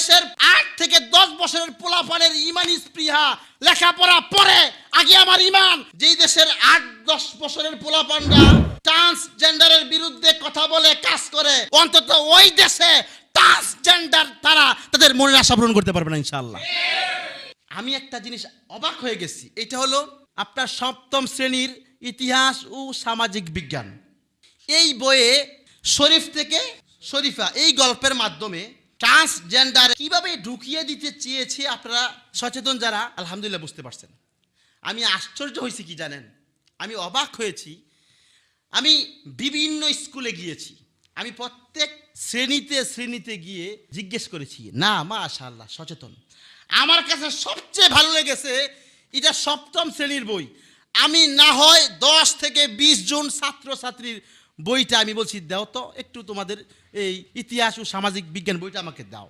দেশের 8 থেকে 10 বছরের পোলাপানের ইমানি স্পৃহা লেখাপড়া পড়ে আগে আমার ইমান। যেই দেশের 8-10 বছরের পোলাপানরা ট্রান্সজেন্ডারের বিরুদ্ধে কথা বলে কাজ করে, অন্তত ওই দেশে ট্রান্সজেন্ডার তারা তাদের মনের আশা পূরণ করতে পারবে না ইনশাআল্লাহ। আমি একটা জিনিস অবাক হয়ে গেছি, এটা হলো আপনার 7ম শ্রেণীর ইতিহাস ও সামাজিক বিজ্ঞান এই বইয়ে শরীফ থেকে শরীফা এই গল্পের মাধ্যমে ট্রান্সজেন্ডার কিভাবে ঢুকিয়ে দিতে চেয়েছে আপনারা সচেতন যারা আলহামদুলিল্লাহ বুঝতে পারছেন। আমি আশ্চর্য হয়েছি কি জানেন, আমি অবাক হয়েছি। আমি বিভিন্ন স্কুলে গিয়েছি, আমি প্রত্যেক শ্রেণীতে গিয়ে জিজ্ঞেস করেছি, না মাশাআল্লাহ সচেতন। আমার কাছে সবচেয়ে ভালো লেগেছে এটা 7ম শ্রেণীর বই। আমি না হয় 10 থেকে 20 জন ছাত্রছাত্রীর বইটা আমি বলছি দাও তো একটু, তোমাদের এই ইতিহাস ও সামাজিক বিজ্ঞান বইটা আমাকে দাও।